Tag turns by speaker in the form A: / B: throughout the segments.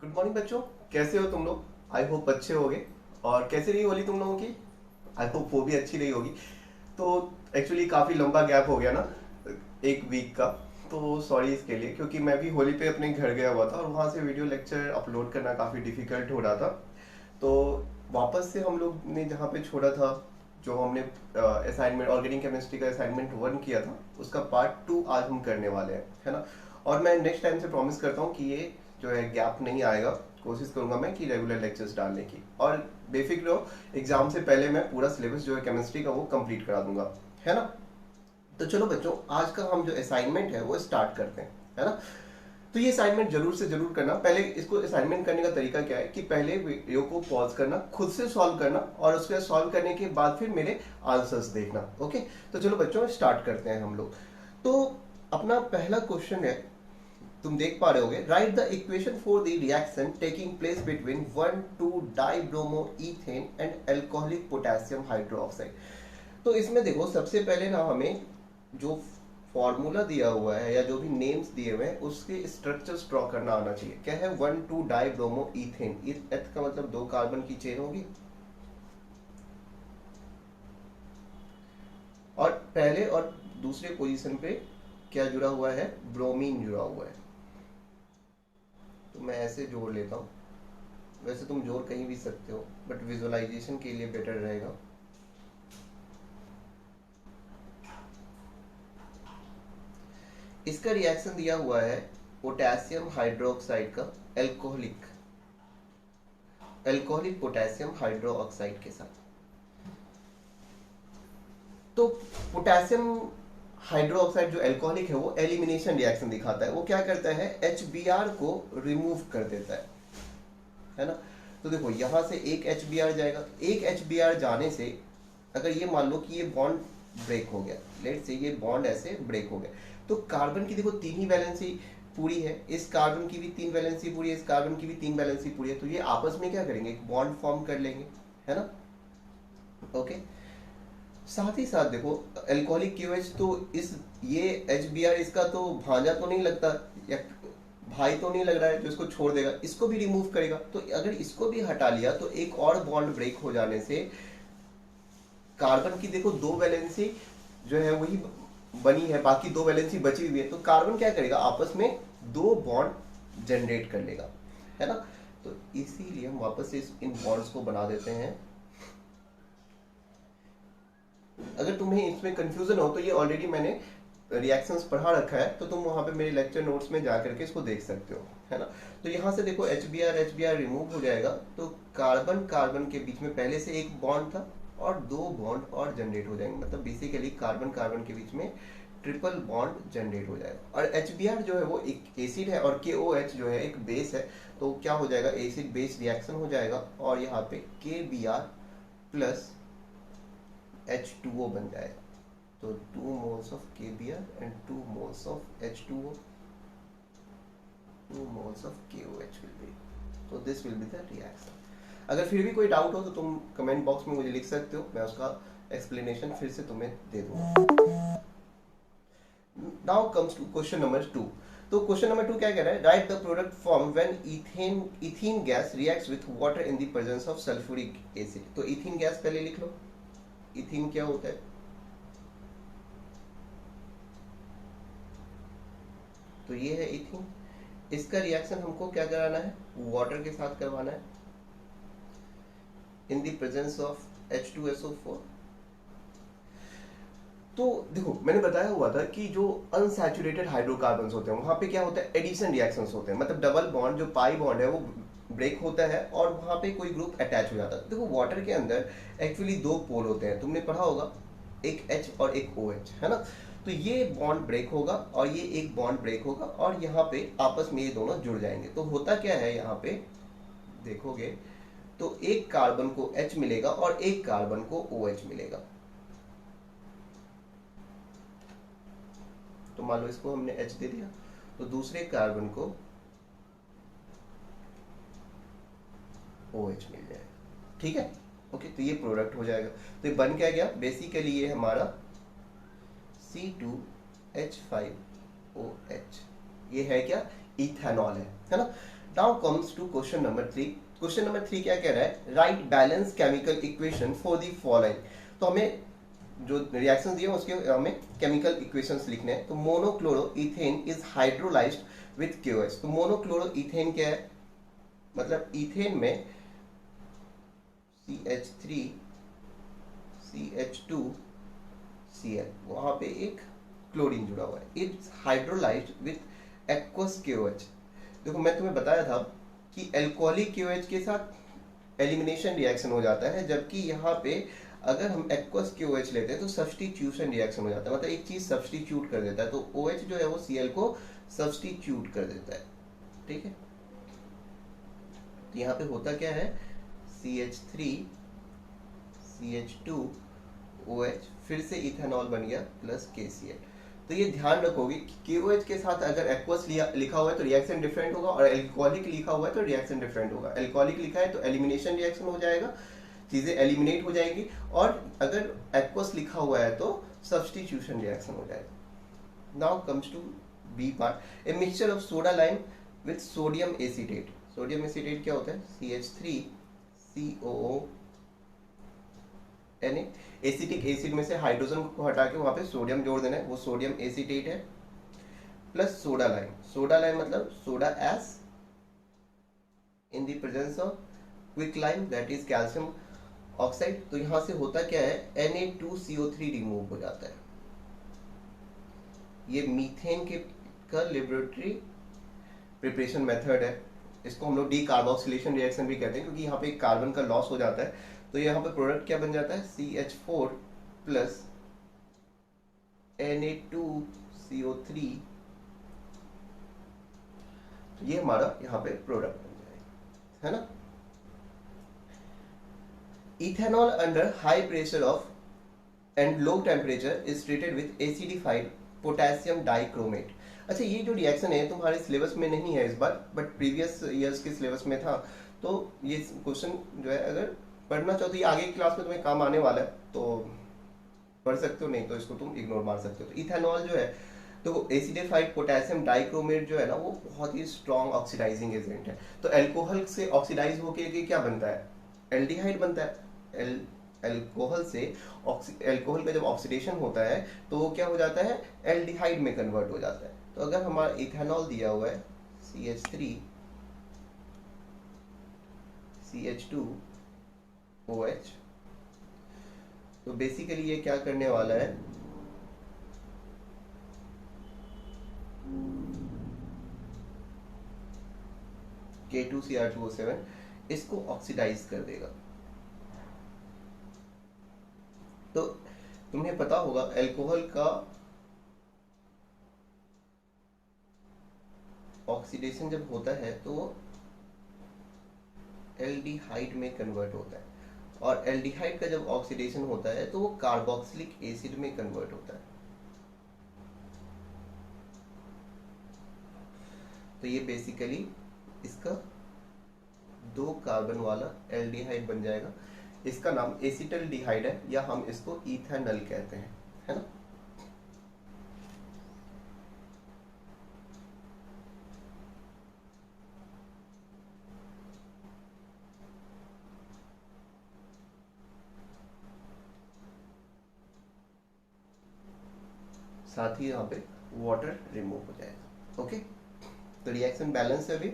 A: Good morning बच्चों, कैसे हो तुम लोग? आई होप अच्छे होगे। और कैसे रही होली तुम लोगों की? आई होप वो भी अच्छी रही होगी। तो एक्चुअली काफ़ी लंबा गैप हो गया ना, एक वीक का। तो सॉरी इसके लिए, क्योंकि मैं भी होली पे अपने घर गया हुआ था और वहाँ से वीडियो लेक्चर अपलोड करना काफ़ी डिफिकल्ट हो रहा था। तो वापस से हम लोग ने जहाँ पे छोड़ा था, जो हमने असाइनमेंट ऑर्गेनिक केमिस्ट्री का असाइनमेंट 1 किया था, उसका पार्ट 2 आज हम करने वाले हैं, है ना। और मैं नेक्स्ट टाइम से प्रॉमिस करता हूँ कि ये जो है गैप नहीं आएगा। कोशिश करूंगा मैं कि रेगुलर लेक्चर्स डालने की। और बेफिक्र रहो, एग्जाम से पहले मैं पूरा सिलेबस जो है केमिस्ट्री का वो कंप्लीट करा दूंगा, है ना। तो चलो बच्चों, आज का हम जो असाइनमेंट है वो स्टार्ट करते हैं, है ना। तो ये असाइनमेंट जरूर से जरूर करना। पहले इसको असाइनमेंट करने का तरीका क्या है कि पहले वीडियो को पॉज करना, खुद से सॉल्व करना, और उसके सॉल्व करने के बाद फिर मेरे आंसर्स देखना। ओके, तो चलो बच्चों स्टार्ट करते हैं हम लोग। तो अपना पहला क्वेश्चन है, तुम देख पा रहे होगे, right the equation for the reaction taking place between 1,2 dibromo ethane and alcoholic potassium hydroxide. तो इसमें देखो, सबसे पहले ना हमें जो फॉर्मूला दिया हुआ है या जो भी नेम्स दिए हुए हैं उसके स्ट्रक्चर्स ड्रॉ करना आना चाहिए। क्या है? 1,2 डाइब्रोमो इथेन। एथ का मतलब 2 कार्बन की चेन होगी, और पहले और दूसरे पोजीशन पे क्या जुड़ा हुआ है? ब्रोमीन जुड़ा हुआ है। तो मैं ऐसे जोड़ लेता हूँ। वैसे तुम जोड़ कहीं भी सकते हो, बट विजुअलाइजेशन के लिए बेटर रहेगा। इसका रिएक्शन दिया हुआ है पोटेशियम हाइड्रोक्साइड का एल्कोहलिक एल्कोहलिक पोटेशियम हाइड्रोक्साइड के साथ। तो पोटेशियम हाइड्रोक्साइड जो एल्कोहलिक है वो एलिमिनेशन रिएक्शन दिखाता है। वो क्या करता है? HBr को रिमूव कर देता है ना। तो देखो, यहां से एक HBr जाएगा। एक HBr जाने से अगर ये मान लो कि ये बॉन्ड ब्रेक हो गया, लेट से ये बॉन्ड ऐसे ब्रेक हो गया, तो कार्बन की देखो 3 ही वैलेंसी पूरी है, इस कार्बन की भी 3 वैलेंसी पूरी है, इस कार्बन की भी 3 वैलेंसी पूरी है। तो ये आपस में क्या करेंगे? एक बॉन्ड फॉर्म कर लेंगे, है ना। ओके, साथ ही साथ देखो, एल्कोहलिक KOH तो इस ये HBr इसका तो भांजा तो नहीं लगता, या भाई तो नहीं लग रहा है जो इसको छोड़ देगा, इसको भी रिमूव करेगा। तो अगर इसको भी हटा लिया तो एक और बॉन्ड ब्रेक हो जाने से कार्बन की देखो 2 वैलेंसी जो है वही बनी है, बाकी 2 वैलेंसी बची हुई है। तो कार्बन क्या करेगा? आपस में 2 बॉन्ड जनरेट कर लेगा, है ना। तो इसीलिए हम वापस से इन बॉन्ड्स को बना देते हैं। अगर तुम्हें इसमें कंफ्यूजन हो तो ये ऑलरेडी मैंने रिएक्शंस पढ़ा रखा है, तो तुम वहां पे मेरे लेक्चर नोट्स में जा करके इसको देख सकते हो, है ना। तो यहाँ से देखो HBr रिमूव हो जाएगा, तो कार्बन कार्बन के बीच में पहले से एक बॉन्ड था और 2 बॉन्ड और जनरेट हो जाएंगे। मतलब बेसिकली कार्बन कार्बन के बीच में ट्रिपल बॉन्ड जनरेट हो जाएगा। और HBr जो है वो एक एसिड है और KOH जो है एक बेस है। तो क्या हो जाएगा? एसिड बेस रिएक्शन हो जाएगा, और यहाँ पे KBr प्लस H2O बन जाएगा। तो 2 moles of KBr and 2 moles of H2O, 2 moles of KOH will be, so this will be the reaction. अगर फिर भी कोई डाउट हो तो तुम कमेंट बॉक्स में मुझे लिख सकते हो, मैं उसका एक्सप्लेनेशन फिर से तुम्हें दे दूंगा। Now comes to question number 2। तो क्वेश्चन नंबर 2 क्या कह रहा है? Write the product form when ethene gas reacts with water in the presence of sulphuric acid. तो इथेन गैस पहले लिख लो। इथेन क्या होता है? तो ये है इथेन। इसका रिएक्शन हमको क्या कराना है? वाटर के साथ करवाना है इन द प्रेजेंस ऑफ H2SO4। तो देखो, मैंने बताया हुआ था कि जो अनसैचुरेटेड हाइड्रोकार्बन्स होते हैं वहां पे क्या होता है? एडिशन रिएक्शंस होते हैं। मतलब डबल बॉन्ड, जो पाई बॉन्ड है वो ब्रेक होता है और वहां पे कोई ग्रुप अटैच हो जाता है। देखो, वाटर के अंदर एक्चुअली 2 पोल होते हैं, तुमने पढ़ा होगा, एक H और एक OH, है ना। तो ये बॉन्ड ब्रेक होगा और ये एक बॉन्ड ब्रेक होगा, और यहाँ पे आपस में ये दोनों जुड़ जाएंगे। तो होता क्या है यहाँ पे देखोगे, तो एक कार्बन को H मिलेगा और एक कार्बन को OH मिलेगा। तो मान लो इसको हमने H दे दिया, तो दूसरे कार्बन को OH मिल जाएगा, ठीक है। ओके, तो ये प्रोडक्ट हो जाएगा। तो ये बन क्या गया? बेसिकली ये हमारा C2H5OH, ये है क्या? इथेनॉल है ना। Now comes to question number 3। Question number 3 क्या कह रहा है, write balance chemical equation for the following. तो हमें जो रिएक्शन दिए उसके हमें केमिकल इक्वेशंस लिखने हैं। तो monochloroethane is hydrolysed with QH. तो मोनोक्लोरो इथेन क्या है, मतलब इथेन में CH3 CH2 Cl, वहां पे एक क्लोरीन जुड़ा हुआ है। It's hydrolysed with aqueous KOH। देखो मैं तुम्हें बताया था कि एल्कोहलिक KOH के साथ एलिमिनेशन रिएक्शन हो जाता है, जबकि यहाँ पे अगर हम एक्वस KOH लेते हैं तो सब्स्टिट्यूशन रिएक्शन हो जाता है, मतलब एक चीज सब्स्टिट्यूट कर देता है। तो OH जो है वो Cl को सब्स्टिट्यूट कर देता है, ठीक है। तो यहाँ पे होता क्या है, CH3 CH2 OH, फिर से इथेनॉल बन गया प्लस KCl। तो ये ध्यान रखोगे कि KOH के साथ अगर एक्वस लिखा हुआ है तो रिएक्शन डिफरेंट होगा, और एल्कोहलिक लिखा हुआ है तो रिएक्शन डिफरेंट होगा। एल्कोहलिक लिखा है तो एलिमिनेशन रिएक्शन हो जाएगा, चीजें एलिमिनेट हो जाएंगी, और अगर एक्वस लिखा हुआ है तो सब्स्टिट्यूशन रिएक्शन हो जाएगा। Now comes to B part, a mixture of soda lime with sodium acetate. Sodium acetate क्या होता है, CH3COO Na। एसिटिक एसिड में से हाइड्रोजन को हटा के वहां पे सोडियम जोड़ देना है, वो सोडियम एसीटेट है, plus soda lime. Soda lime मतलब soda as in the presence of quicklime that is calcium oxide. तो यहां से होता क्या है, Na2CO3 रिमूव हो जाता है। ये मीथेन के का लेबोरेटरी प्रिपरेशन मेथड है। इसको हम लोग डी कार्बोक्सिलेशन रिएक्शन भी कहते हैं, क्योंकि यहाँ पे एक कार्बन का लॉस हो जाता है। तो यहाँ पे प्रोडक्ट क्या बन जाता है, CH4 प्लस Na2CO3। तो ये हमारा यहाँ पे प्रोडक्ट बन जाएगा, है ना। Ethanol under high pressure of and low temperature is treated with acidified potassium dichromate. अच्छा, ये जो रिएक्शन है तुम्हारे सिलेबस में नहीं है इस बार, बट प्रीवियस ईयर्स के सिलेबस में था। तो ये क्वेश्चन जो है अगर पढ़ना चाहो तो ये आगे की क्लास में तुम्हें काम आने वाला है, तो पढ़ सकते हो, नहीं तो इसको तुम इग्नोर मार सकते हो। तो इथेनॉल जो है, तो एसिडिफाइड पोटेशियम डाइक्रोमेट जो है ना, वो बहुत ही स्ट्रॉन्ग ऑक्सीडाइजिंग एजेंट है। तो एल्कोहल से ऑक्सीडाइज होकर क्या बनता है, एल्डिहाइड बनता है। एल्कोहल से एल्कोहल का जब ऑक्सीडेशन होता है तो वो क्या हो जाता है, एल्डिहाइड में कन्वर्ट हो जाता है। तो अगर हमारा इथेनॉल दिया हुआ है CH3 CH2 OH, तो बेसिकली ये क्या करने वाला है, K2Cr2O7 इसको ऑक्सीडाइज कर देगा। तो तुम्हें पता होगा अल्कोहल का ऑक्सीडेशन जब होता है तो एल्डिहाइड में कन्वर्ट होता है, और एल्डिहाइड का जब ऑक्सीडेशन होता है तो वो कार्बोक्सिलिक एसिड में कन्वर्ट होता है। तो ये बेसिकली इसका 2 कार्बन वाला एल्डिहाइड बन जाएगा। इसका नाम एसिटल्डिहाइड है, या हम इसको इथेनॉल कहते हैं, है ना। साथ ही यहाँ पे वाटर रिमूव हो जाएगा। ओके, तो रिएक्शन बैलेंस है अभी।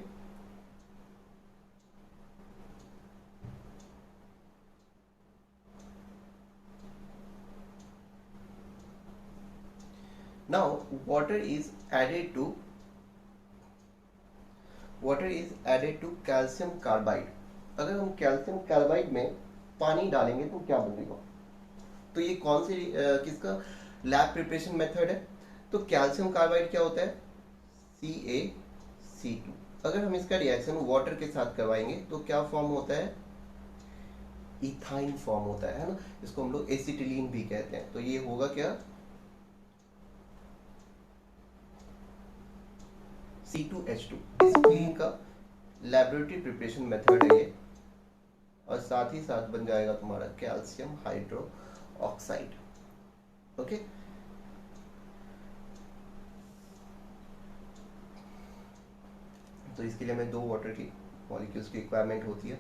A: Now water is added to calcium carbide। अगर हम कैल्शियम कार्बाइड में पानी डालेंगे तो क्या बनेगा, तो ये कौन सी किसका लैब प्रिपरेशन मेथड है। तो कैल्शियम कार्बाइड क्या होता है, CaC2। अगर हम इसका रिएक्शन वाटर के साथ करवाएंगे तो क्या फॉर्म होता है, इथाइन फॉर्म होता है ना। इसको हम लोग एसिटिलीन भी कहते हैं। तो ये होगा क्या, C2H2। एसिटिलीन का लैबोरेटरी प्रिपरेशन मेथड है ये, और साथ ही साथ बन जाएगा तुम्हारा कैल्शियम हाइड्रो ऑक्साइड। ओके, तो इसके लिए हमें 2 वाटर की मॉलिक्यूल्स की रिक्वायरमेंट होती है।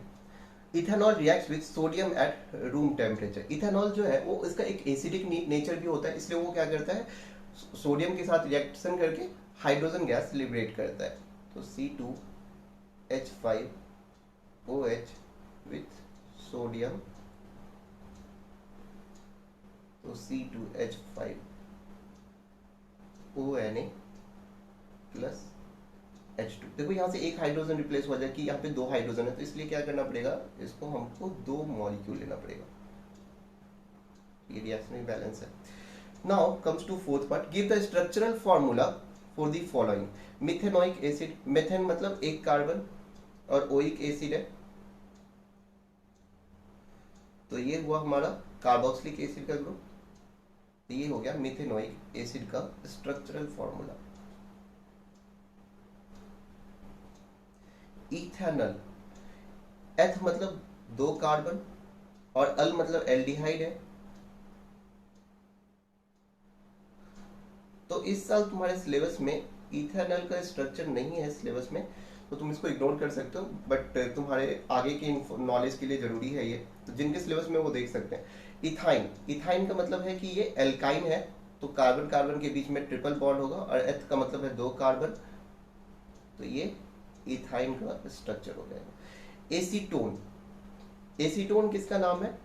A: Ethanol reacts with sodium at room temperature. Ethanol जो है वो इसका एक एसिडिक नेचर भी होता है, इसलिए वो क्या करता है, सोडियम के साथ रिएक्शन करके हाइड्रोजन गैस लिबरेट करता है। तो C2H5OH विथ सोडियम, तो C2H5ONA प्लस H2। देखो यहाँ से एक हाइड्रोजन रिप्लेस हो जाए कि यहाँ पे 2 हाइड्रोजन है, तो इसलिए क्या करना पड़ेगा, इसको हमको 2 मॉलिक्यूल लेना पड़ेगा। ये रिएक्शन बैलेंस है। Now comes to fourth part, give the structural formula for the following. Methanoic acid, methane मतलब एक कार्बन और ओइक एसिड है, तो ये हुआ हमारा कार्बोक्सिलिक एसिड का ग्रुप। तो ये हो गया मिथेनोइक एसिड का स्ट्रक्चरल फॉर्मूला। इथेनॉल, एथ मतलब 2 कार्बन और अल मतलब एल्डिहाइड है। तो इस साल तुम्हारे सिलेबस में इथेनॉल का स्ट्रक्चर नहीं है सिलेबस में, तो तुम इसको इग्नोर कर सकते हो, बट तुम्हारे आगे की नॉलेज के लिए जरूरी है ये, तो जिनके सिलेबस में वो देख सकते हैं। इथाइन, इथाइन का मतलब है कि ये एल्काइन है, तो कार्बन कार्बन के बीच में ट्रिपल बॉन्ड होगा, और एथ का मतलब है 2 कार्बन, तो ये इथाइन का स्ट्रक्चर हो जाएगा। एसीटोन, एसीटोन किसका नाम है,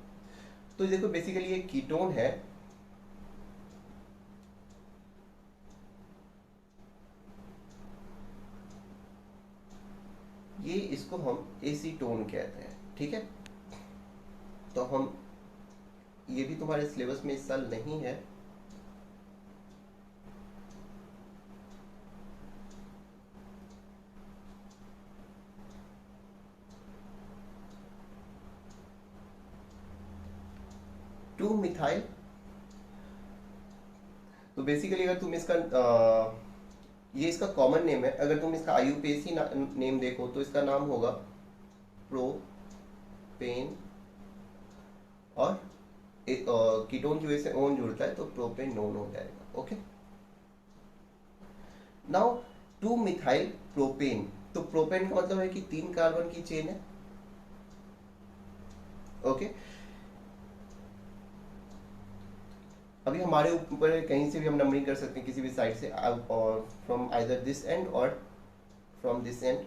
A: तो देखो बेसिकली ये कीटोन है, ये इसको हम एसीटोन कहते हैं, ठीक है। तो हम, ये भी तुम्हारे सिलेबस में इस साल नहीं है। टू मिथाइल, तो बेसिकली अगर तुम इसका ये इसका कॉमन नेम है, अगर तुम इसका आईयूपीएसी नेम देखो तो इसका नाम होगा प्रोपेन, और कीटोन की वजह से ओन जुड़ता है तो प्रोपेनोन हो जाएगा। ओके, नाउ 2 मिथाइल प्रोपेन, तो प्रोपेन का मतलब है कि 3 कार्बन की चेन है। ओके, अभी हमारे ऊपर कहीं से भी हम नंबरिंग कर सकते हैं, किसी भी साइड से, और फ्रॉम आइदर दिस एंड और फ्रॉम दिस एंड।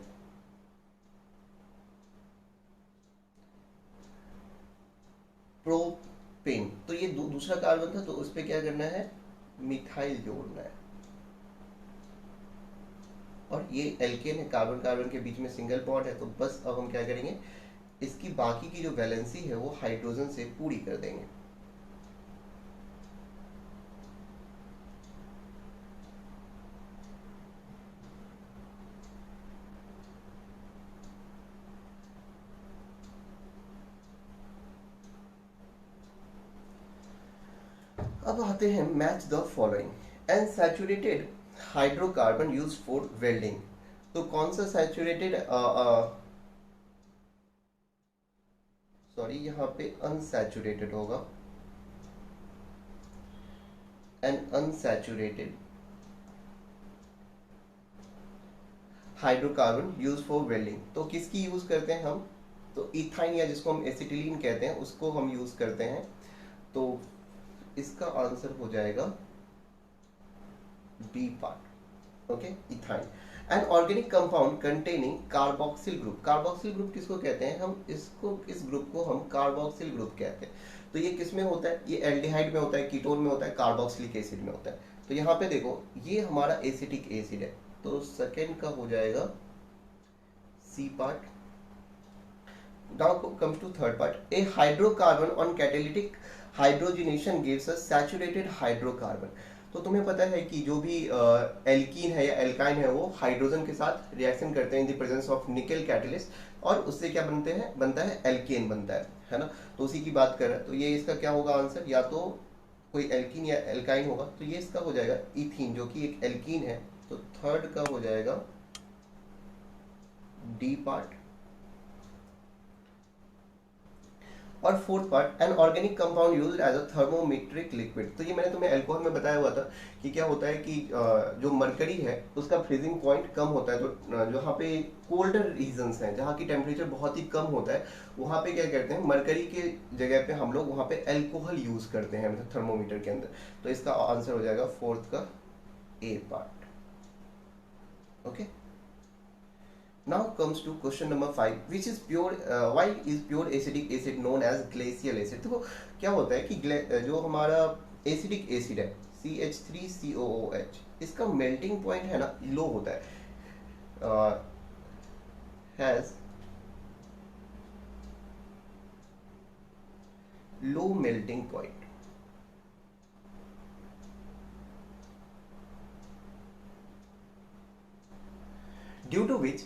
A: प्रोपेन, तो ये दूसरा कार्बन था, तो उस पर क्या करना है, मिथाइल जोड़ना है, और ये एल्केन है, कार्बन कार्बन के बीच में सिंगल बॉन्ड है, तो बस अब हम क्या करेंगे, इसकी बाकी की जो वैलेंसी है वो हाइड्रोजन से पूरी कर देंगे। अब आते हैं match the following, unsaturated hydrocarbon use for welding. तो कौन सा सैचुरेटेड, सॉरी यहाँ पे अनसैचुरेटेड होगा, N unsaturated hydrocarbon use for welding. तो किसकी यूज करते हैं हम, तो इथाइन, या जिसको हम एसिटिलीन कहते हैं, उसको हम यूज करते हैं। तो इसका आंसर हो जाएगा B part. Okay, ethyne, an organic compound containing carboxyl group. Carboxyl group किसको कहते हैं, हम इसको, इस ग्रुप को हम कार्बोक्सिल ग्रुप कहते हैं। तो ये किस में होता है, ये एल्डिहाइड में होता है, कीटोन में होता है, कार्बोक्सिलिक एसिड में होता है। तो यहाँ पे देखो ये हमारा एसिटिक एसिड है, तो सेकेंड का हो जाएगा C part. Now comes to third part, a hydrocarbon on catalytic hydrogenation gives a saturated hydrocarbon. तो तुम्हें पता है कि जो भी एल्कीन है या एल्काइन है वो हाइड्रोजन के साथ रिएक्शन करते हैं इन द प्रेजेंस ऑफ निकल कैटलिस्ट, और उससे क्या बनता है एल्केन बनता है ना। तो उसी की बात कर रहे हैं, तो ये इसका क्या होगा आंसर, या तो कोई एल्कीन या एल्काइन होगा, तो ये इसका हो जाएगा इथीन, जो कि एक एल्कीन है। तो थर्ड का हो जाएगा डी पार्ट। और fourth part, an organic compound used as a thermometric liquid. तो ये मैंने तुम्हें अल्कोहल में बताया हुआ था कि क्या होता है कि जो मरकरी है उसका फ्रीजिंग पॉइंट कम होता है, जो जहाँ पे कोल्डर रीजन्स हैं, जहाँ की टेम्परेचर बहुत ही कम होता है, वहाँ पे क्या करते हैं, मरकरी के जगह पे हम लोग वहाँ पे अल्कोहल यूज करते हैं मतलब थर्मोमीटर के अंदर। तो इसका आंसर हो जाएगा फोर्थ का a part. Okay, now comes to question number 5, which is pure why is pure acidic acid known as glacial acid। देखो क्या होता है कि जो हमारा एसिडिक एसिड है CH3COOH, इसका मेल्टिंग पॉइंट है ना लो होता है, has low melting point, due to which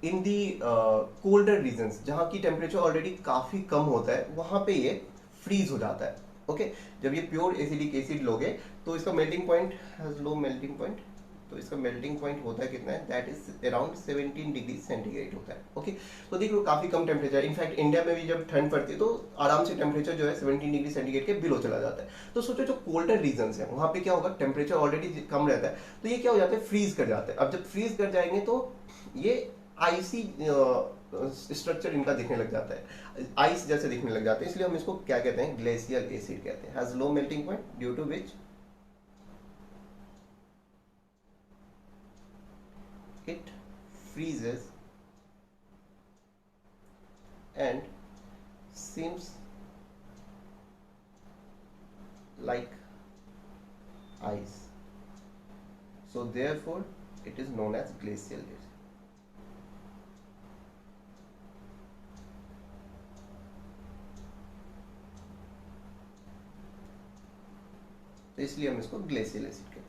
A: in the colder regions, जहाँ की टेम्परेचर ऑलरेडी काफी कम होता है, वहां पे ये फ्रीज हो जाता है। ओके, जब ये प्योर एसिडिक एसिड लोगे तो इसका melting point has low melting point, तो इसका मेल्टिंग पॉइंट होता है कितना है, that is around 17 degree centigrade होता है। ओके, तो देखो काफी कम टेम्परेचर, इनफैक्ट इंडिया में भी जब ठंड पड़ती है तो आराम से टेम्परेचर जो है 17 डिग्री सेंटीग्रेड के बिलो चला जाता है। तो सोचो जो कोल्डर रीजन्स है वहां पे क्या होगा, टेम्परेचर ऑलरेडी कम रहता है, तो ये क्या हो जाता है, फ्रीज कर जाते हैं। अब जब फ्रीज कर जाएंगे तो ये आइसी स्ट्रक्चर इनका दिखने लग जाता है, आइस जैसे दिखने लग जाते हैं, इसलिए हम इसको क्या कहते हैं, ग्लेशियल एसिड कहते हैं। Has low melting point due to which it freezes and seems like ice, so therefore it is known as glacial acid। तो इसलिए हम इसको ग्लेशियल एसिड कहते हैं।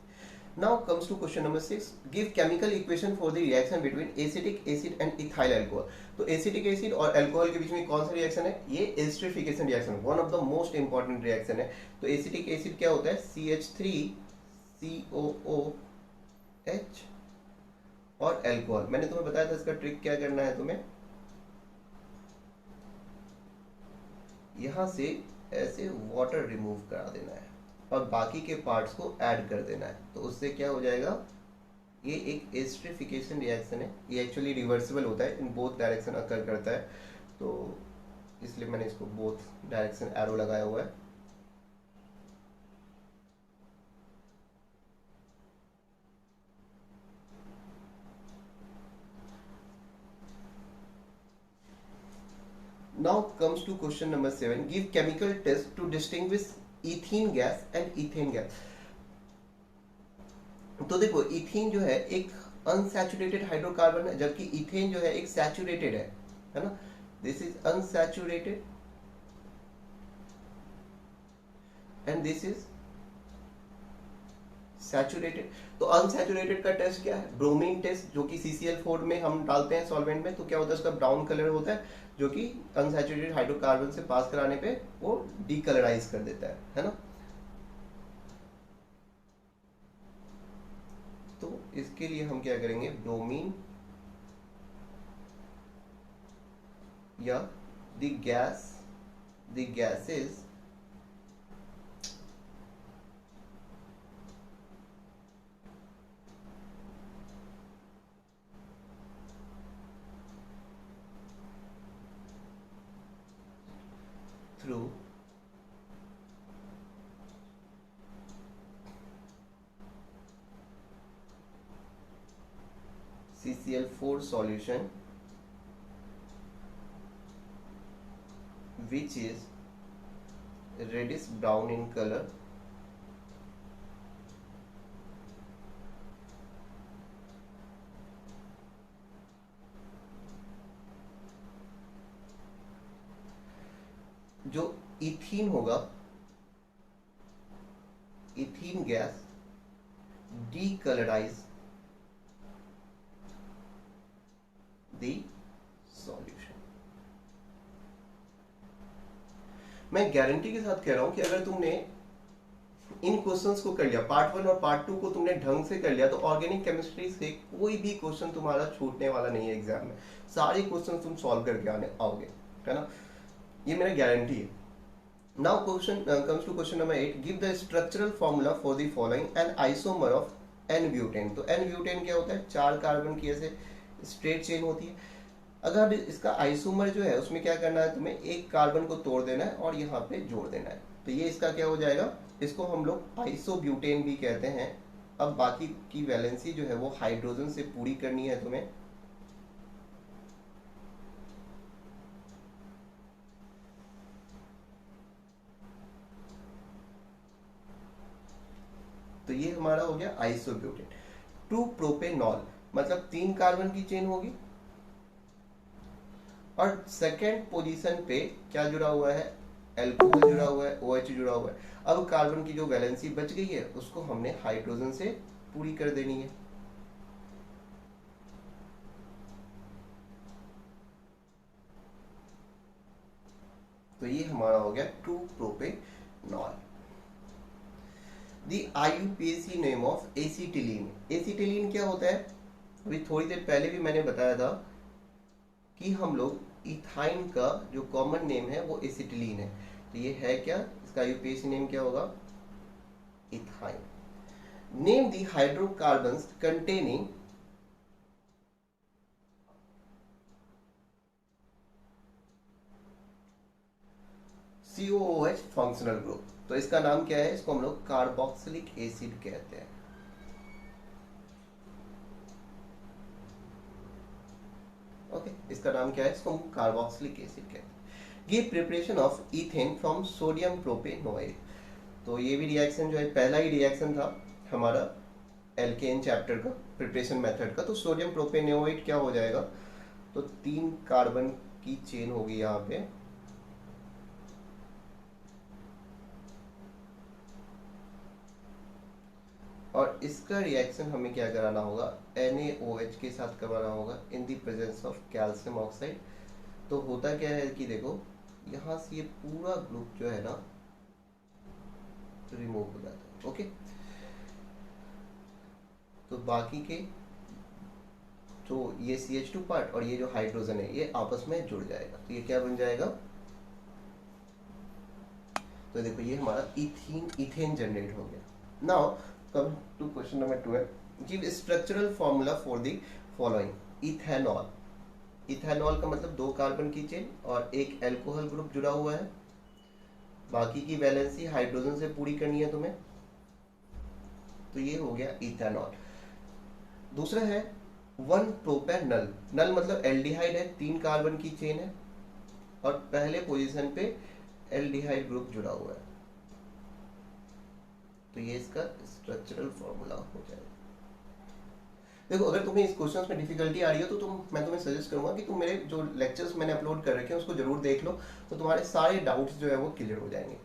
A: Now comes to question number 6, give chemical equation for the reaction between acetic acid and ethyl alcohol। तो acetic acid और alcohol के बीच में कौन सा रिएक्शन है, ये esterification reaction, one of the most important reaction है। तो एसिटिक एसिड क्या होता है, CH3COOH और अल्कोहल। मैंने तुम्हें बताया था इसका ट्रिक क्या करना है, तुम्हें यहां से ऐसे वाटर रिमूव करा देना है और बाकी के पार्ट्स को ऐड कर देना है, तो उससे क्या हो जाएगा, ये एक एस्टरिफिकेशन रिएक्शन है। ये एक्चुअली रिवर्सिबल होता है, इन बोथ डायरेक्शन अकर करता है, तो इसलिए मैंने इसको बोथ डायरेक्शन एरो लगाया हुआ है। Now comes to question number 7, give chemical test to distinguish ethene gas and ethane gas। तो देखो इथीन जो है एक अनसैचुरेटेड हाइड्रोकार्बन है, जबकि इथेन जो है एक सैचुरेटेड है ना, this is unsaturated and this is saturated. तो अनसैचुरेटेड का टेस्ट क्या है, ब्रोमीन टेस्ट, जो कि CCl4 में हम डालते हैं सॉल्वेंट में, तो क्या होता है उसका ब्राउन कलर होता है, जो कि अनसैचुरेटेड हाइड्रोकार्बन से पास कराने पे वो डीकलराइज कर देता है ना। तो इसके लिए हम क्या करेंगे, ब्रोमीन या the gases through CCl4 solution which is reddish brown in color जो इथीन होगा, ethene gas decolourise the solution. मैं गारंटी के साथ कह रहा हूं कि अगर तुमने इन क्वेश्चंस को कर लिया, पार्ट 1 और पार्ट 2 को तुमने ढंग से कर लिया, तो ऑर्गेनिक केमिस्ट्री से कोई भी क्वेश्चन तुम्हारा छूटने वाला नहीं है एग्जाम में। सारे क्वेश्चन तुम सॉल्व करके आने आओगे, है ना। ये मेरा गारंटी है। Now question comes to question number 8, give the structural formula for the following n isomer of n butane. तो एन ब्यूटेन क्या होता है, 4 कार्बन की ऐसे स्ट्रेट चेन होती है। अगर इसका आइसोमर जो है उसमें क्या करना है, तुम्हें एक कार्बन को तोड़ देना है और यहाँ पे जोड़ देना है, तो ये इसका क्या हो जाएगा, इसको हम लोग आइसोब्यूटेन भी कहते हैं। अब बाकी की वैलेंसी जो है वो हाइड्रोजन से पूरी करनी है तुम्हें। तो ये हमारा हो गया आइसोब्यूटेन। 2 प्रोपेनॉल मतलब 3 कार्बन की चेन होगी और सेकेंड पोजीशन पे क्या जुड़ा हुआ है, एल्कोहल जुड़ा हुआ है, OH जुड़ा हुआ है। अब कार्बन की जो वैलेंसी बच गई है उसको हमने हाइड्रोजन से पूरी कर देनी है। तो ये हमारा हो गया 2 propanol. The IUPAC name of acetylene. Acetylene क्या होता है, अभी थोड़ी देर पहले भी मैंने बताया था कि हम लोग इथाइन का जो कॉमन नेम है वो एसिटिलीन है। तो ये है क्या, इसका IUPAC नेम क्या होगा, ethyne. Name the hydrocarbons containing COOH functional group. तो इसका नाम क्या है, इसको हम लोग कार्बोक्सिलिक एसिड कहते हैं। ओके, इसका नाम क्या है, इसको हम कार्बोक्सिलिक एसिड कहते हैं। Give preparation of ethane from sodium propanoid. तो ये भी रिएक्शन जो है, पहला ही रिएक्शन था हमारा एल्केन चैप्टर का प्रिपरेशन मेथड का। तो सोडियम प्रोपेनोइड क्या हो जाएगा, तो 3 कार्बन की चेन होगी यहाँ पे, और इसका रिएक्शन हमें क्या कराना होगा, NaOH के साथ करवाना होगा in the presence of calcium oxide. तो होता क्या है कि देखो यहाँ से ये पूरा ग्रुप जो है ना रिमूव हो जाता है। ओके, तो बाकी के तो ये CH2 पार्ट और ये जो हाइड्रोजन है ये आपस में जुड़ जाएगा। तो ये क्या बन जाएगा, तो देखो ये हमारा इथेन जनरेट हो गया। Now come to question number 12, give structural formula for the following. Ethanol. Ethanol का मतलब 2 कार्बन की चेन और एक एल्कोहल ग्रुप जुड़ा हुआ है, बाकी की वैलेंसी हाइड्रोजन से पूरी करनी है तुम्हें। तो ये हो गया इथेनॉल। दूसरा है 1 प्रोपेनल। नल मतलब एल्डिहाइड है, 3 कार्बन की चेन है और पहले पोजीशन पे एल्डिहाइड ग्रुप जुड़ा हुआ है। तो ये इसका स्ट्रक्चरल फॉर्मूला हो जाएगा। देखो अगर तुम्हें इस क्वेश्चंस में डिफिकल्टी आ रही हो तो मैं तुम्हें सजेस्ट करूंगा कि तुम मेरे जो लेक्चर्स मैंने अपलोड कर रखे हैं उसको जरूर देख लो, तो तुम्हारे सारे डाउट्स जो है वो क्लियर हो जाएंगे।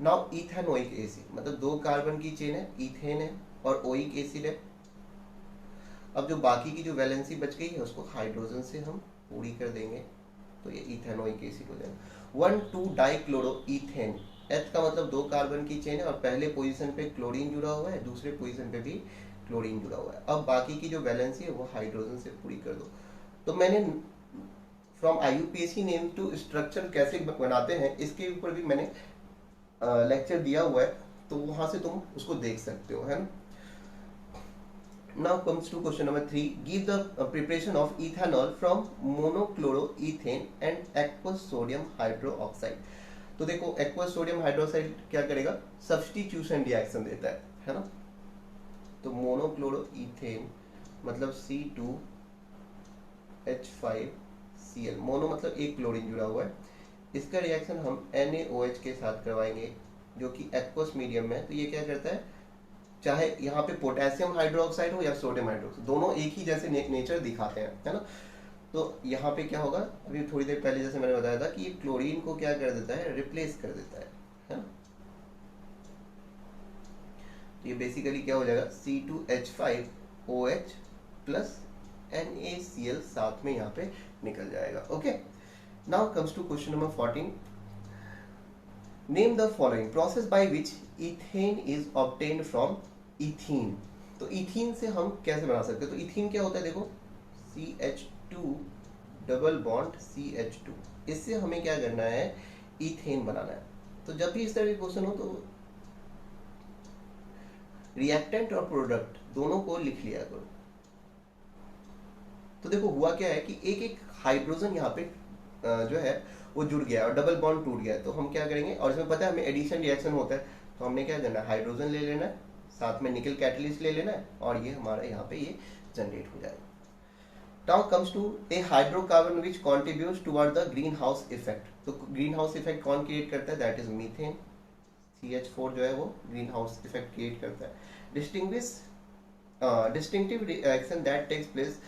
A: नाउ इथेनोइक एसिड मतलब 2 कार्बन की चेन है, इथेन है और ओइक एसिड है। अब जो बाकी की जो वैलेंसी बच गई है उसको हाइड्रोजन से हम पूरी कर देंगे, तो ये इथेनोइक एसिड हो जाएगा। 1,2 डाइक्लोरोइथेन। एथ का मतलब 2 कार्बन की चेन है और पहले पोजीशन पे क्लोरीन जुड़ा हुआ है, दूसरे पोजीशन पे भी क्लोरीन जुड़ा हुआ है। अब बाकी की जो वैलेंसी है वो हाइड्रोजन से पूरी कर दो। तो मैंने from IUPAC name to structure कैसे बनाते हैं इसके ऊपर भी मैंने लेक्चर दिया हुआ है, तो वहां से तुम उसको देख सकते हो, है ना। Now comes to question number 3. Give the preparation of ethanol from monochloroethane and aqueous sodium hydroxide. तो देखो aqueous sodium hydroxide क्या करेगा, सब्स्टिट्यूशन रिएक्शन देता है ना। तो मोनोक्लोरोइथेन मतलब C2H5Cl। मोनो मतलब एक क्लोरीन जुड़ा हुआ है, इसका रिएक्शन हम NaOH के साथ करवाएंगे जो कि एक्वस मीडियम में है। तो ये क्या करता है, चाहे यहाँ पे पोटेशियम हाइड्रोक्साइड हो या सोडियम हाइड्रोक्साइड, दोनों एक ही जैसे नेचर दिखाते हैं, है ना। तो यहाँ पे क्या होगा, अभी थोड़ी देर पहले जैसे मैंने बताया था कि ये क्लोरीन को क्या कर देता है, रिप्लेस कर देता है ना। तो ये बेसिकली क्या हो जाएगा, C2H5OH प्लस NaCl साथ में यहाँ पे निकल जाएगा। Okay, now comes to question number 14। Name the following process by which ethane is obtained from ethene. तो इथीन से हम कैसे बना सकते हैं, तो इथीन क्या होता है, देखो CH2 डबल बॉन्ड CH2। इससे हमें क्या करना है, इथेन बनाना है। तो जब भी इस तरह के क्वेश्चन हो तो रिएक्टेंट और प्रोडक्ट दोनों को लिख लिया करो। तो देखो हुआ क्या है कि एक एक हाइड्रोजन यहाँ पे जो है वो जुड़ गया और डबल बॉन्ड टूट गया। तो हम क्या करेंगे, और इसमें पता है हमें एडिशन रिएक्शन होता है, तो हमने क्या करना है, हाइड्रोजन ले लेना है, साथ में निकल कैटलिस्ट ले लेना है, और ये हमारा यहाँ पे ये जनरेट हो जाएगा। Now comes to a hydrocarbon which contributes toward the greenhouse effect। तो ग्रीन हाउस इफेक्ट कौन क्रिएट करता है, दैट इज मीथेन। CH4 जो है वो ग्रीन हाउस इफेक्ट क्रिएट करता है। Distinctive reaction that takes place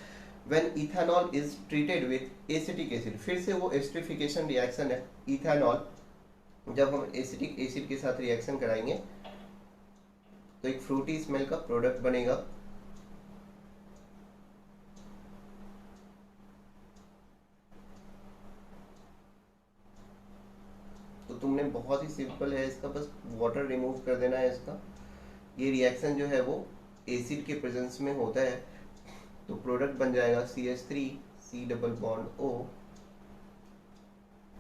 A: when ethanol is treated with acetic acid. फिर से वो एस्टरिफिकेशन रिएक्शन है। इथेनॉल जब हम एसिटिक एसिड के साथ रिएक्शन कराएंगे तो एक फ्रूटी स्मेल का प्रोडक्ट बनेगा। तो तुमने बहुत ही सिंपल है इसका, बस वाटर रिमूव कर देना है इसका। ये रिएक्शन जो है वो एसिड के प्रेजेंस में होता है, तो प्रोडक्ट बन जाएगा CH3 C double bond O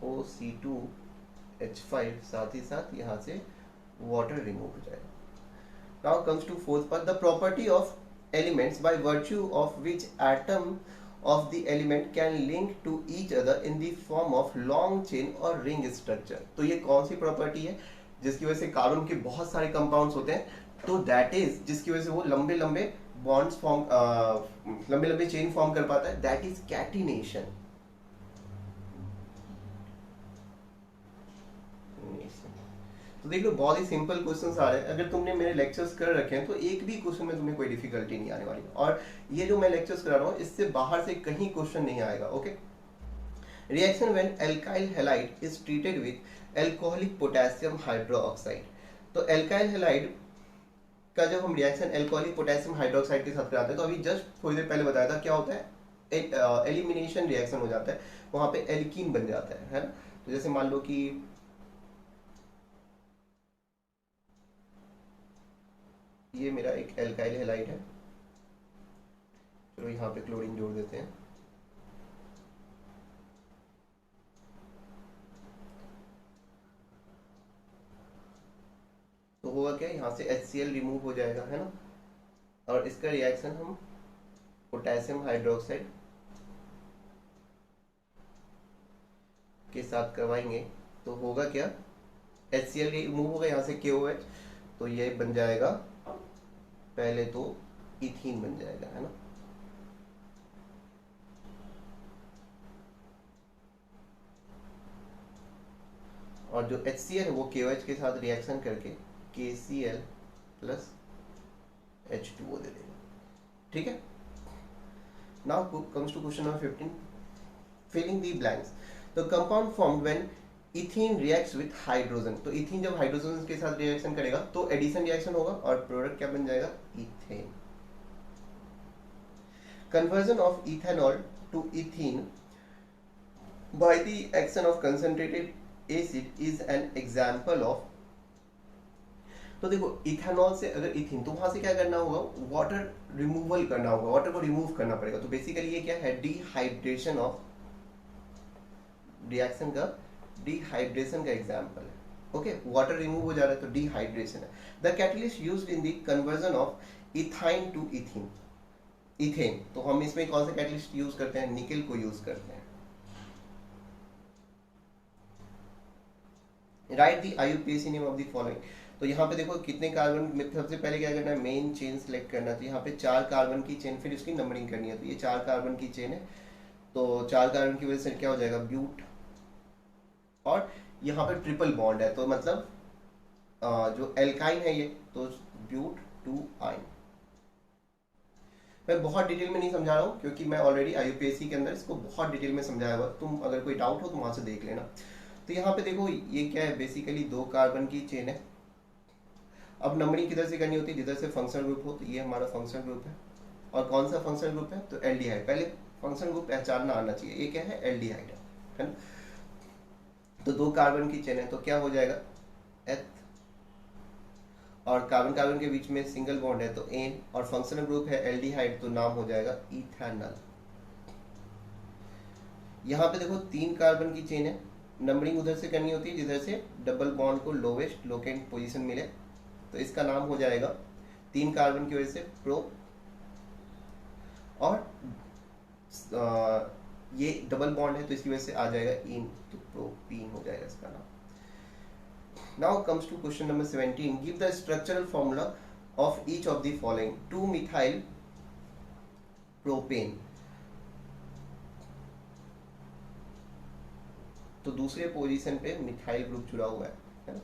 A: OC2H5, साथ ही साथ यहाँ से वाटर रिमूव हो जाएगा। Now comes to fourth part, the property of elements by virtue of which atom of the element can link to each other in the form of long chain और ring structure। तो ये कौन सी property है जिसकी वजह से carbon के बहुत सारे कंपाउंड्स होते हैं, तो दैट इज जिसकी वजह से वो लंबे लंबे बॉन्ड्स फॉर्म, लंबे लंबे चेन फॉर्म कर पाता है, दैट इज कैटिनेशन। तो देख लो बहुत ही सिंपल क्वेश्चंस आ रहे हैं। अगर तुमने मेरे लेक्चर्स कर रखे हैं तो एक भी क्वेश्चन में तुम्हें कोई डिफिकल्टी नहीं आने वाली, और ये जो मैं लेक्चर्स करा रहा हूँ इससे बाहर से कहीं क्वेश्चन नहीं आएगा। Okay, reaction when alkyl halide is treated with alcoholic potassium hydroxide. तो एल्काइल हैलाइड का जब हम रिएक्शन एल्कोहलिक पोटेशियम हाइड्रोक्साइड के साथ कराते हैं, तो अभी जस्ट थोड़ी देर पहले बताया था क्या होता है, एलिमिनेशन रिएक्शन हो जाता है, वहां पे एल्कीन बन जाता है ना। तो जैसे मान लो कि ये मेरा एक एल्काइल हैलाइड है, चलो यहाँ पे क्लोरीन जोड़ देते हैं। तो होगा क्या, यहाँ से HCl रिमूव हो जाएगा, है ना, और इसका रिएक्शन हम पोटेशियम हाइड्रोक्साइड के साथ करवाएंगे। तो होगा क्या, HCl रिमूव होगा, यहाँ से KOH, तो ये बन जाएगा पहले तो इथीन बन जाएगा, है ना। और जो HCl है वो KOH के साथ रिएक्शन करके KCl प्लस H2O दे देगा, ठीक है। Now comes to question number 15, filling the blanks. The compound formed when ethene reacts with hydrogen. तो इथीन जब हाइड्रोजन के साथ रिएक्शन करेगा तो एडिशन रिएक्शन होगा और प्रोडक्ट क्या बन जाएगा, ethane. Conversion of ethanol to ethene by the action of concentrated acid is an example of. तो देखो इथेनॉल से अगर इथीन, तो वहां से क्या करना होगा, वाटर रिमूवल करना होगा, वाटर को रिमूव करना पड़ेगा। तो बेसिकली ये क्या है, डिहाइड्रेशन ऑफ, रिएक्शन का डिहाइड्रेशन का एग्जांपल है। ओके, वाटर रिमूव हो जा रहा है तो डिहाइड्रेशन है। The catalyst used in the conversion of ethyne to ethene, ethane. तो हम इसमें कौन सा कैटलिस्ट यूज करते हैं, निकेल को यूज करते हैं। Right the IUPAC name of the following. तो यहाँ पे देखो कितने कार्बन, सबसे पहले क्या करना है, मेन चेन सेलेक्ट करना है। तो यहाँ पे 4 कार्बन की चेन, फिर उसकी नंबरिंग करनी है। तो ये 4 कार्बन की चेन है, तो 4 कार्बन की वजह से क्या हो जाएगा, ब्यूट, और यहाँ पे ट्रिपल बॉन्ड है, तो मतलब जो एल्काइन है ये, तो ब्यूट 2 आइन। मैं बहुत डिटेल में नहीं समझा रहा हूँ क्योंकि मैं ऑलरेडी IUPAC के अंदर इसको बहुत डिटेल में समझाया हुआ। तुम अगर कोई डाउट हो तो वहां से देख लेना। तो यहाँ पे देखो ये क्या है, बेसिकली 2 कार्बन की चेन है। अब नंबरिंग किधर से करनी होती है, जिधर से फंक्शनल ग्रुप हो। तो ये हमारा फंक्शनल ग्रुप है, और कौन सा फंक्शनल ग्रुप है, तो एल्डिहाइड। पहले फंक्शनल ग्रुप पहचानना आना चाहिए, ये क्या है, एल्डिहाइड है ना। तो 2 कार्बन की चेन है, तो क्या हो जाएगा, एथ, और कार्बन कार्बन के बीच में सिंगल बॉन्ड है तो एन, और फंक्शनल ग्रुप है एल्डिहाइड, तो नाम हो जाएगा इथेनॉल। यहाँ पे देखो 3 कार्बन की चेन है, नंबरिंग उधर से करनी होती है जिधर से डबल बॉन्ड को लोवेस्ट लोकेंट पोजीशन मिले, तो इसका नाम हो जाएगा 3 कार्बन की वजह से प्रो, और ये डबल बॉन्ड है तो इसकी वजह से आ जाएगा इन, तो प्रोपीन हो जाएगा इसका नाम। Now comes to question number 17, give the structural formula of each of the following 2 methyl propane. तो दूसरे पोजीशन पे मिथाइल ग्रुप जुड़ा हुआ है ना।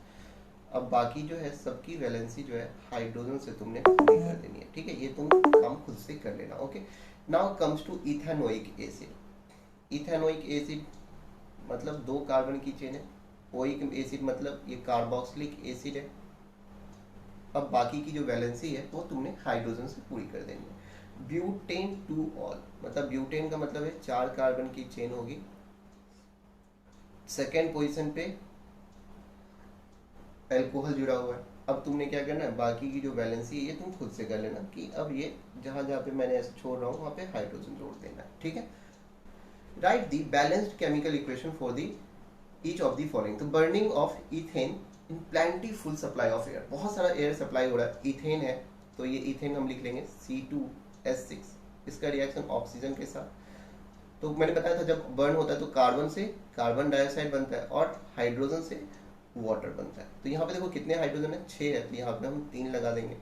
A: अब बाकी जो है सबकी वैलेंसी जो है हाइड्रोजन से तुमने पूरी कर देनी है, ठीक है, ये तुम काम खुद से कर लेना। Okay, now comes to ethanoic acid. Ethanoic acid मतलब 2 कार्बन की चेन है, ओइक एसिड मतलब ये कार्बोक्सिलिक एसिड है। अब बाकी की जो वैलेंसी है वो तुमने हाइड्रोजन से पूरी कर देनी है। ब्यूटेन टू ऑल मतलब ब्यूटेन का मतलब है 4 कार्बन की चेन होगी, सेकेंड पोजीशन पे एल्कोहल जुड़ा हुआ है। अब तुमने क्या करना है, बाकी की जो वैलेंसी है ये तुम खुद से कर लेना कि अब ये जहां जहां पे मैंने ऐसे छोड़ रहा हूँ वहां पे हाइड्रोजन जोड़ देना है, ठीक है। Write the balanced chemical equation for the each of the following. तो burning of ethane in plentiful supply of air, बहुत सारा एयर सप्लाई हो रहा है, इथेन है तो ये इथेन हम लिख लेंगे C2H6, इसका रिएक्शन ऑक्सीजन के साथ। तो मैंने बताया था जब बर्न होता है तो कार्बन से कार्बन डाइऑक्साइड बनता है और हाइड्रोजन से वाटर बनता है। तो यहाँ पे देखो कितने हाइड्रोजन है, 6 है, तो यहाँ पे हम 3 लगा देंगे।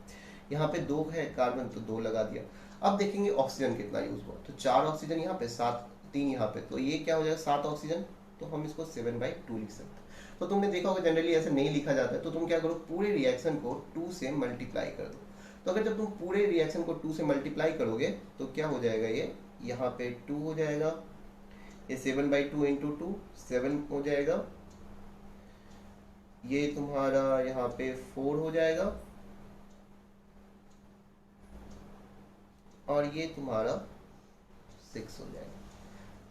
A: यहाँ पे 2 है कार्बन तो 2 लगा दिया। अब देखेंगे ऑक्सीजन कितना यूज हुआ, तो 4 ऑक्सीजन यहाँ पे, 7 3 यहाँ पे, तो ये क्या हो जाएगा 7 ऑक्सीजन, तो हम इसको 7/2 लिख सकते हैं। तो तुमने देखा होगा जनरली ऐसे नहीं लिखा जाता है, तो तुम क्या करो पूरे रिएक्शन को 2 से मल्टीप्लाई कर दो। तो अगर जब तुम पूरे रिएक्शन को 2 से मल्टीप्लाई करोगे तो क्या हो जाएगा, ये यहाँ पे 2 हो जाएगा, ये 7/2 इंटू 2 7 हो जाएगा, ये तुम्हारा यहाँ पे 4 हो जाएगा, और ये तुम्हारा 6 हो जाएगा।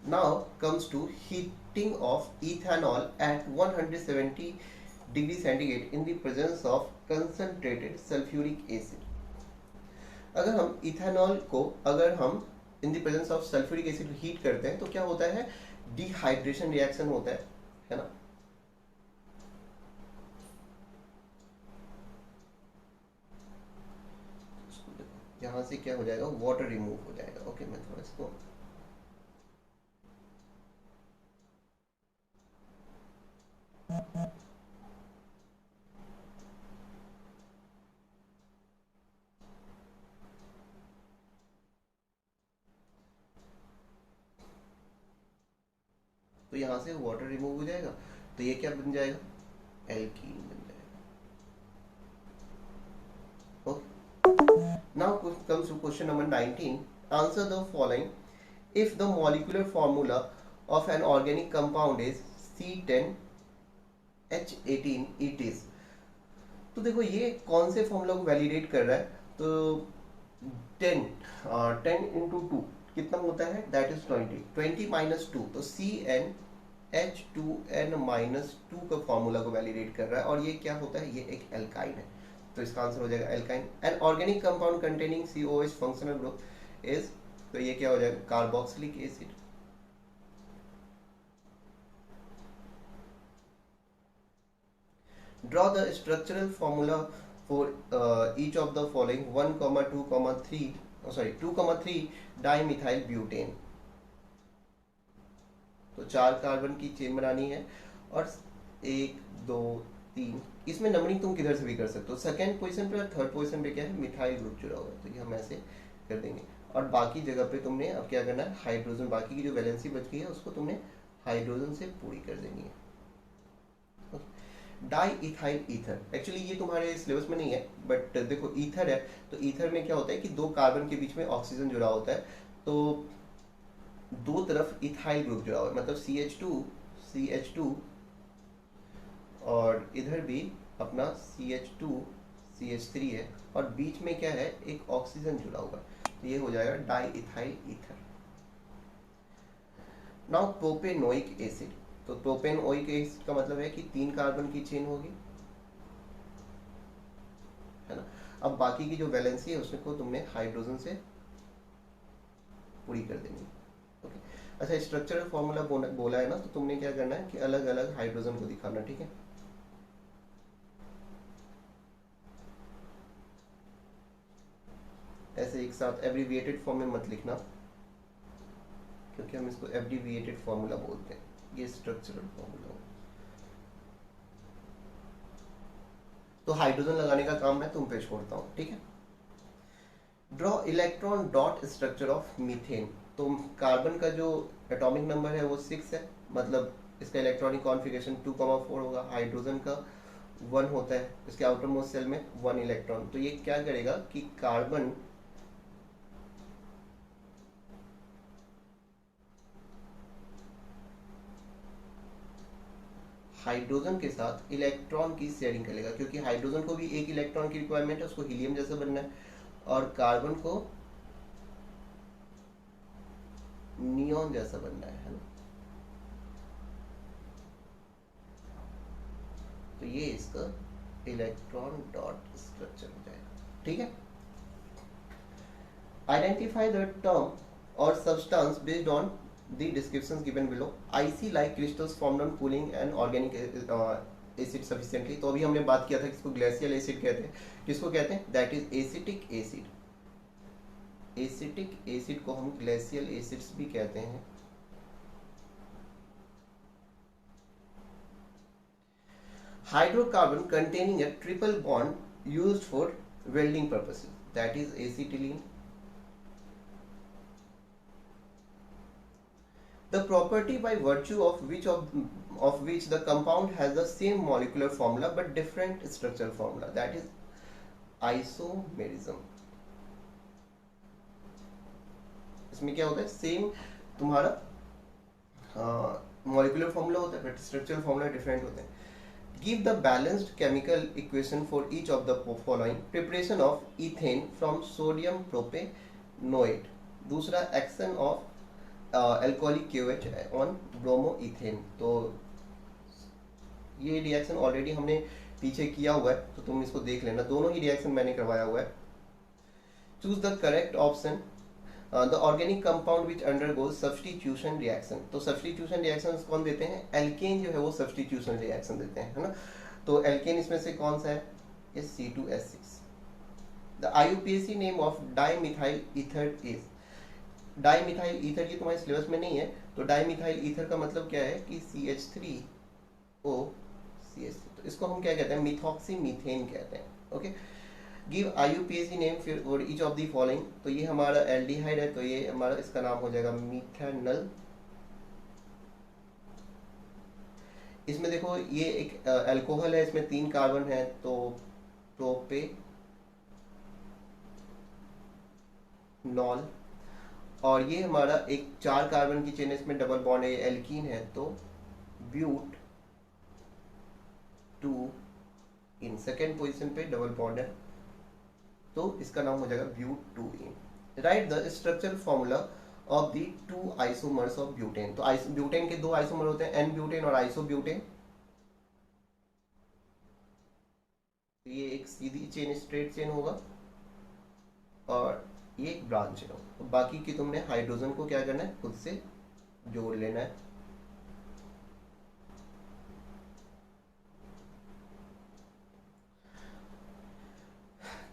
A: Now comes to heating of ethanol at 170 degree centigrade in the presence of concentrated sulphuric acid. अगर हम इथेनॉल को in the presence of sulphuric acid heat करते हैं तो क्या होता है, डिहाइड्रेशन रिएक्शन होता है ना। यहाँ से क्या हो जाएगा, वाटर रिमूव हो जाएगा। ओके, मैं थोड़ा इसको तो यहाँ से वाटर रिमूव हो जाएगा, तो ये क्या बन जाएगा, एल्कीन बन जाएगा। Okay, now comes to question number 19, answer the following if the molecular formula of an organic compound is C10H18 it is। तो देखो ये कौन से फॉर्मूला को वैलिडेट कर रहा है, तो 10 इंटू 2 कितना होता है, दैट इज 20 माइनस 2, तो CnH2n-2 का फॉर्मूला को वैलिडेट कर रहा है, और ये क्या होता है, ये एक एल्काइन है, तो इसका आंसर हो जाएगा alkyne. N organic compound containing COH functional group is, तो ये क्या हो जाएगा, carboxylic acid. Draw the structural formula for each of the following 2,3 dimethyl butane. तो 4 कार्बन की चेन बनानी है और 1 2 3, इसमें नंबरिंग तुम किधर से भी कर सकते हो, सेकेंड पोजीशन पे और थर्ड पोजीशन पे क्या है, मिथाइल ग्रुप जुड़ा हुआ है, तो ये हम ऐसे कर देंगे। और बाकी जगह पे तुमने अब क्या करना है, हाइड्रोजन, बाकी की जो वैलेंसी बच गई है उसको तुमने हाइड्रोजन से पूरी कर देनी है। डाई इथाइल ईथर, एक्चुअली ये तुम्हारे सिलेबस में नहीं है, बट देखो ईथर है, तो ईथर में क्या होता है कि 2 कार्बन के बीच में ऑक्सीजन जुड़ा होता है, तो 2 तरफ इथाइल ग्रुप जुड़ा हुआ है, मतलब CH2 और इधर भी अपना CH3 है, और बीच में क्या है, एक ऑक्सीजन जुड़ा हुआ है, तो ये हो जाएगा di ethyl ether. Now propanoic acid, तो प्रोपेनोइक एसिड का मतलब है कि 3 कार्बन की चेन होगी, है ना। अब बाकी की जो वैलेंसी है उसको तुमने हाइड्रोजन से पूरी कर देनी है। ओके, अच्छा, स्ट्रक्चरल फॉर्मूला बोला है ना, तो तुमने क्या करना है कि अलग अलग हाइड्रोजन को दिखाना, ठीक है। ऐसे एक साथ एब्रीविएटेड फॉर्म में मत लिखना, क्योंकि हम इसको एब्रीविएटेड फॉर्मूला बोलते हैं, ये स्ट्रक्चरल फॉर्मूला। तो हाइड्रोजन लगाने का काम मैं तुम पे छोड़ता हूँ, ठीक है। Draw electron dot structure of methane. तो कार्बन का जो एटॉमिक नंबर है वो 6 है, मतलब इसका इलेक्ट्रॉनिक कॉन्फ़िगरेशन 2,4 होगा। हाइड्रोजन का 1 होता है, इसके आउटर मोस्ट सेल में 1 इलेक्ट्रॉन। तो ये क्या करेगा कि कार्बन हाइड्रोजन के साथ इलेक्ट्रॉन की शेयरिंग करेगा, क्योंकि हाइड्रोजन को भी एक इलेक्ट्रॉन की रिक्वायरमेंट है, उसको हीलियम जैसा बनना है, और कार्बन को नियॉन जैसा बनना है ना। तो ये इसका इलेक्ट्रॉन डॉट स्ट्रक्चर हो जाएगा, ठीक है। आइडेंटिफाई द टर्म और substance based on the descriptions given below. icy like crystals formed on cooling and organic acid sufficiently. तो अभी हमने बात किया था किसको ग्लेशियल एसिड कहते हैं, किसको कहते हैं, that is acetic acid. Acetic acid को हम ग्लेशियल एसिड्स भी कहते हैं। Hydrocarbon containing a triple bond used for welding purposes, that is acetylene. The property by virtue of which the compound has the same molecular formula but different structural formula, that is isomerism. इसमें क्या होता है, same तुम्हारा molecular formula होता है but structural formula different होते हैं। Give the balanced chemical equation for each of the following. Preparation of ethane from sodium propanoate. दूसरा, action of alcoholic KOH on bromoethane. तो ये रिएक्शन ऑलरेडी हमने पीछे किया हुआ है, तो तुम इसको देख लेना, दोनों ही रिएक्शन मैंने करवाया हुआ है। Choose the correct option. The organic compound which undergoes substitution reaction. तो सब्स्टिट्यूशन रिएक्शन कौन देते हैं, एल्केन जो है वो सब्स्टिट्यूशन रिएक्शन देते हैं, है ना। तो एल्केन इसमें से कौन सा है, ये C2H6। The IUPAC name of dimethyl ether is. Dimethyl ether, ये तुम्हारे सिलेबस में नहीं है, तो डाइमिथाइल ईथर का मतलब क्या है कि CH3O CH3, तो इसको हम क्या कहते हैं, मिथॉक्सी मीथेन कहते हैं, okay. Give IUPAC name for each of the following. तो ये हमारा एल्डिहाइड है, तो ये हमारा इसका नाम हो जाएगा मिथेनल। इसमें देखो ये एक अल्कोहल है, इसमें 3 कार्बन है, तो प्रोपेनॉल। और ये हमारा एक 4 कार्बन की चेन है, इसमें डबल बॉन्ड है, एल्कीन है, तो ब्यूट 2 इन। सेकेंड पोजीशन पे डबल बॉन्ड है, तो इसका नाम हो जाएगा but 2 ene. Write the structural formula of the 2 isomers of butane. तो ब्यूटेन के 2 आइसोमर होते हैं, एन ब्यूटेन और आइसोब्यूटेन। ये एक सीधी चेन, स्ट्रेट चेन होगा, और ये एक ब्रांच है। तो बाकी की तुमने हाइड्रोजन को क्या करना है, खुद से जोड़ लेना है।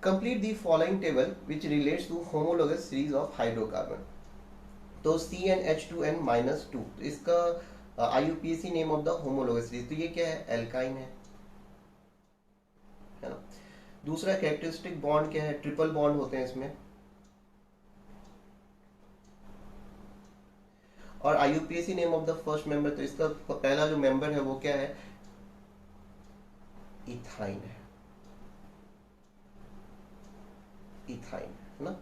A: Complete the following table which relates to homologous series of hydrocarbon. तो CnH2n-2, तो इसका IUPAC name of the homologous series, तो ये क्या है, एल्काइन है ना। दूसरा, कैरेक्टरिस्टिक बॉन्ड क्या है, ट्रिपल बॉन्ड होते हैं इसमें। और IUPAC name of the first member, तो इसका पहला जो मेंबर है वो क्या है, इथाइन है, इथाइन है ना।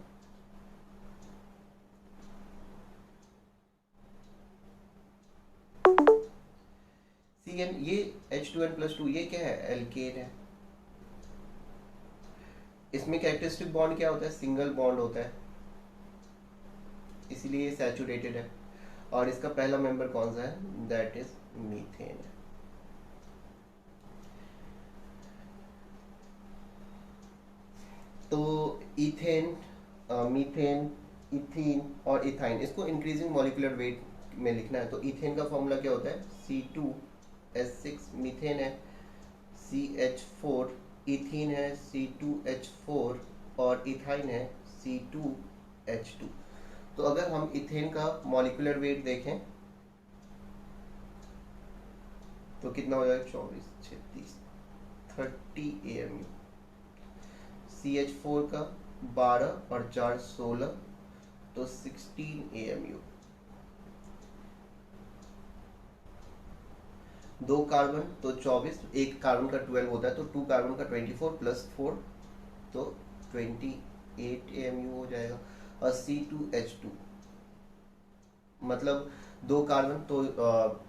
A: CN, ये H2n+2, ये क्या है, एल्केन है। इसमें कैरेक्टरिस्टिक बॉन्ड क्या होता है, सिंगल बॉन्ड होता है, इसीलिए सैचुरेटेड है। और इसका पहला मेंबर कौन सा है, दैट इज मीथेन। तो इथेन, मीथेन, इथीन और इथाइन, इसको इंक्रीजिंग मॉलिक्यूलर वेट में लिखना है। तो इथेन का फॉर्मूला क्या होता है, C2H6 मीथेन है, CH4 इथीन है, C2H4 और इथाइन है C2H2। तो अगर हम इथेन का मॉलिक्यूलर वेट देखें तो कितना हो जाएगा, 24 36 30 AMU। CH4 का 12 और 4 16 तो 16 AMU। 2 कार्बन तो 24, एक कार्बन का 12 होता है, तो 2 कार्बन का 24 प्लस 4 तो 28 AMU हो जाएगा। और C2H2 मतलब 2 कार्बन तो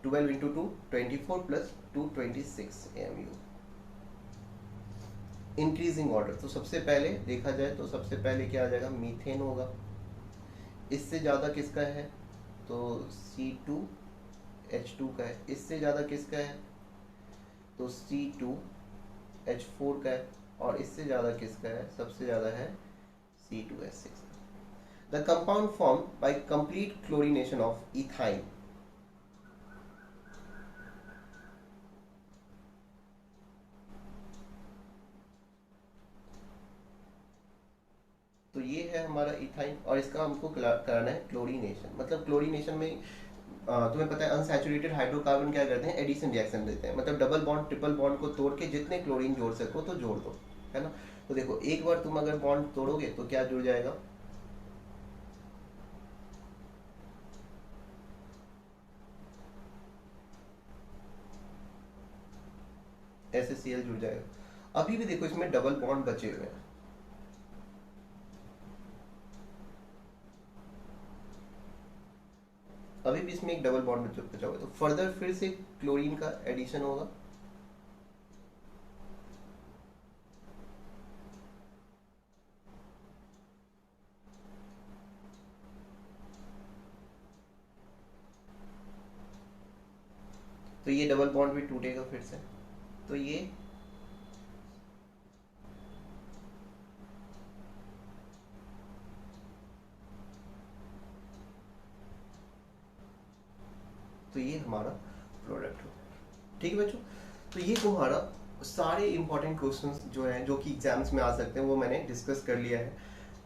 A: 12 into 2 24 plus 2 26 AMU। Increasing order, तो सबसे पहले देखा जाए तो सबसे पहले क्या आ जाएगा, मीथेन होगा। इससे ज़्यादा किसका है, तो C2H2 का है। इससे ज़्यादा किसका है, तो C2H4 का है। और इससे ज़्यादा किसका है, सबसे ज़्यादा है C2H6। The compound form by complete chlorination of ethyne. तो ये है हमारा इथाइन और इसका हमको कराना है क्लोरीनेशन। मतलब क्लोरीनेशन में तुम्हें पता है अनसैचुरेटेड हाइड्रोकार्बन क्या करते हैं, एडिशन रिएक्शन देते हैं। मतलब डबल बॉन्ड ट्रिपल बॉन्ड को तोड़ के जितने क्लोरीन जोड़ सको तो जोड़ दो, है ना। तो देखो एक बार तुम अगर बॉन्ड तोड़ोगे तो क्या जुड़ जाएगा, SaCl जुड़ जाएगा। अभी भी देखो इसमें डबल बॉन्ड बचे हुए हैं, अभी भी इसमें एक डबल बॉन्ड बचा हुआ है। तो फर्दर फिर से क्लोरीन का एडिशन होगा। तो ये डबल बॉन्ड भी टूटेगा फिर से। तो ये हमारा प्रोडक्ट हो। ठीक है बच्चों, तो ये तुम्हारा सारे इंपॉर्टेंट क्वेश्चंस जो हैं जो कि एग्जाम्स में आ सकते हैं वो मैंने डिस्कस कर लिया है।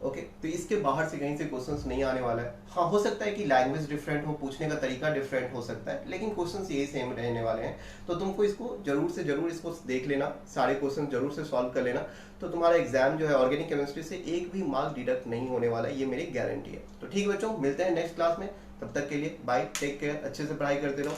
A: ओके, तो इसके बाहर से कहीं से क्वेश्चंस नहीं आने वाला है। हाँ, हो सकता है कि लैंग्वेज डिफरेंट हो, पूछने का तरीका डिफरेंट हो सकता है, लेकिन क्वेश्चंस यही सेम रहने वाले हैं। तो तुमको इसको जरूर से जरूर इसको देख लेना, सारे क्वेश्चन जरूर से सॉल्व कर लेना। तो तुम्हारा एग्जाम जो है ऑर्गेनिक केमिस्ट्री से एक भी मार्क डिडक्ट नहीं होने वाला है, ये मेरी गारंटी है। तो ठीक है बच्चों, मिलते हैं नेक्स्ट क्लास में, तब तक के लिए बाय, टेक केयर, अच्छे से पढ़ाई करते रहो।